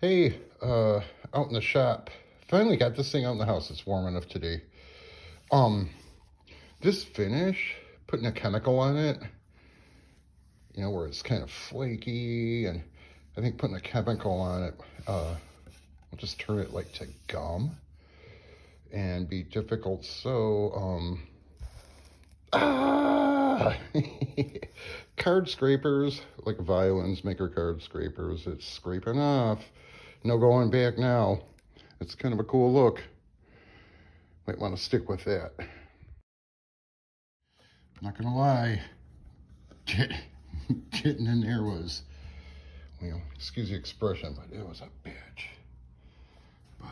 Hey, out in the shop. Finally got this thing out in the house. It's warm enough today. Um, this finish, putting a chemical on it, where it's kind of flaky, and I think putting a chemical on it will just turn it like to gum and be difficult. So, card scrapers, like violins, maker card scrapers. It's scraping off. No going back now. It's kind of a cool look. Might want to stick with that. Not gonna lie, getting in there was, excuse the expression, but it was a bitch. But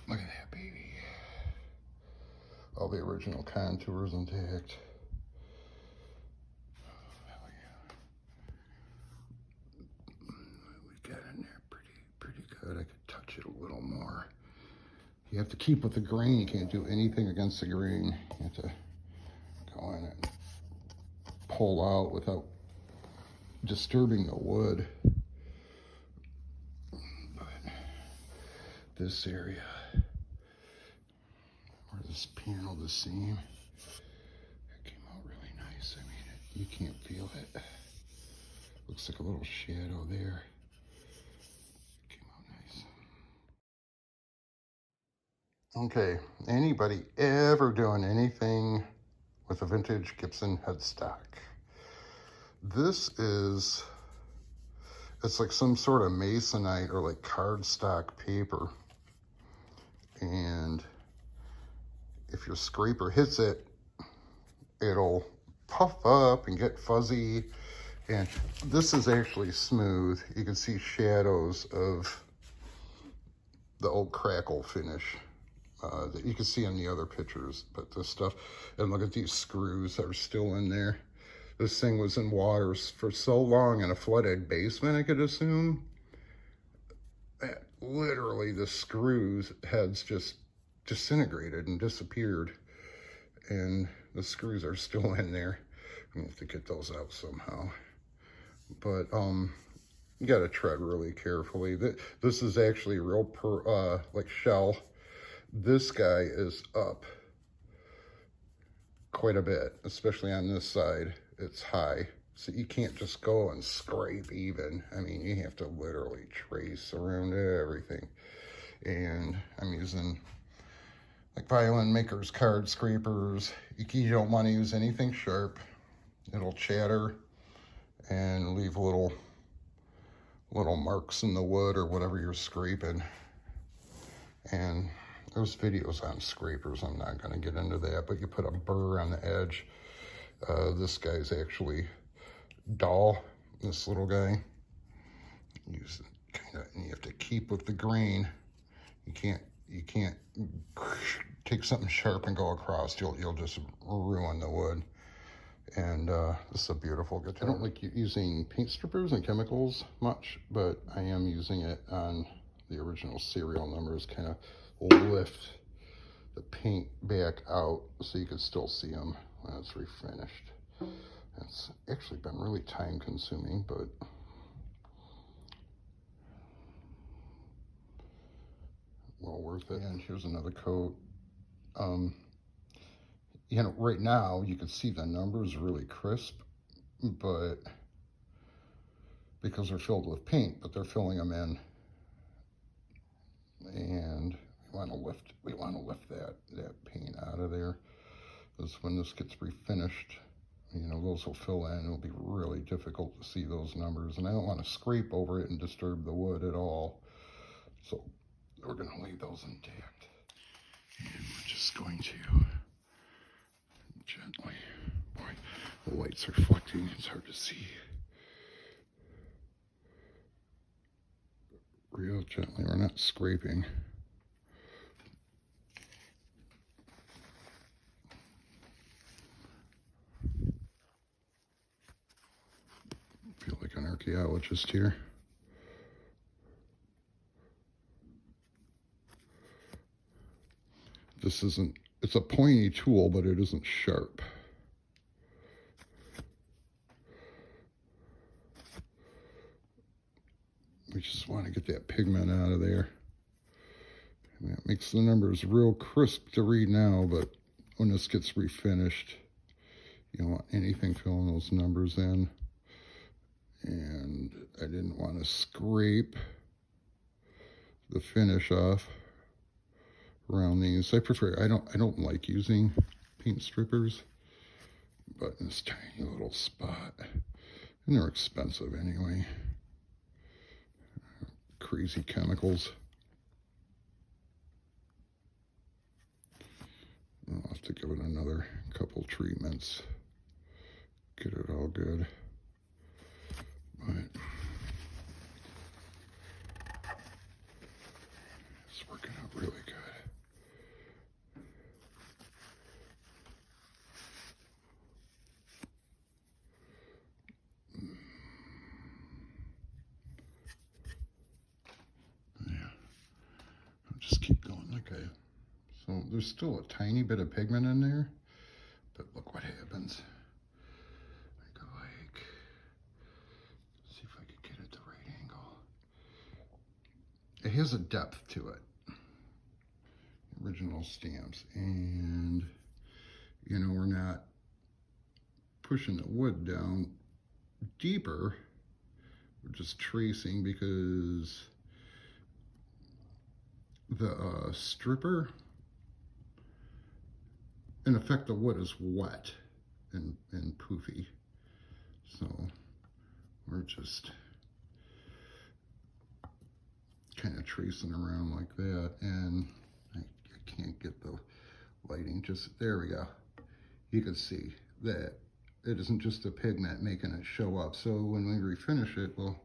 look at that baby. All the original contours intact. Oh yeah. We got in there pretty good. I could touch it a little more. You have to keep with the grain. You can't do anything against the grain. You have to go in and pull out without disturbing the wood. But this area, where this panel, the seam, it came out really nice. I mean, you can't feel it. Looks like a little shadow there. Came out nice. Okay, anybody ever doing anything with a vintage Gibson headstock? This is, it's like some sort of masonite or like cardstock paper. And if your scraper hits it, it'll puff up and get fuzzy. And this is actually smooth. You can see shadows of the old crackle finish that you can see in the other pictures. But this stuff, and look at these screws that are still in there. This thing was in water for so long in a flooded basement, I could assume. Literally, the screws heads just disintegrated and disappeared. And the screws are still in there. I'm gonna have to get those out somehow. But you gotta tread really carefully. This is actually real like shell. This guy is up quite a bit, especially on this side. It's high, so you can't just go and scrape even. I mean, you have to literally trace around everything. And I'm using like violin makers card scrapers. You don't want to use anything sharp. It'll chatter and leave little marks in the wood or whatever you're scraping. And there's videos on scrapers. I'm not going to get into that, but you put a burr on the edge. This guy's actually dull, this little guy. Use kind of, and you have to keep with the grain. You can't take something sharp and go across. You'll just ruin the wood. And this is a beautiful guitar. I don't like using paint strippers and chemicals much, but I am using it on the original serial numbers, kind of lift the paint back out so you can still see them when it's refinished. It's actually been really time consuming, but well worth it. And here's another coat. Right now you can see the numbers really crisp, but because they're filled with paint, but they're filling them in. And we want to lift that paint out of there. Because when this gets refinished, those will fill in. It'll be really difficult to see those numbers, and I don't want to scrape over it and disturb the wood at all. So we're going to leave those intact. And we're just going to gently, boy, the light's reflecting, it's hard to see. Real gently, we're not scraping. Feel like an archaeologist here. It's a pointy tool, but it isn't sharp. We just want to get that pigment out of there. And that makes the numbers real crisp to read now, but when this gets refinished, you don't want anything filling those numbers in. And I didn't want to scrape the finish off around these. I don't like using paint strippers, but in this tiny little spot, and they're expensive anyway. Crazy chemicals. I'll have to give it another couple treatments, get it all good. But it's working out really good. Yeah, I'll just keep going like I. So there's still a tiny bit of pigment in there, but look what happens. I go like, see if I could get it the right angle. It has a depth to it. Original stamps, and you know, we're not pushing the wood down deeper. We're just tracing because the stripper, in effect, the wood is wet and poofy. So we're just kind of tracing around like that, and I can't get the lighting, just, there we go. You can see that it isn't just the pigment making it show up. So when we refinish it, well,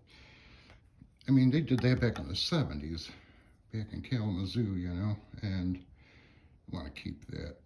I mean, they did that back in the 70s, back in Kalamazoo, you know, and I want to keep that.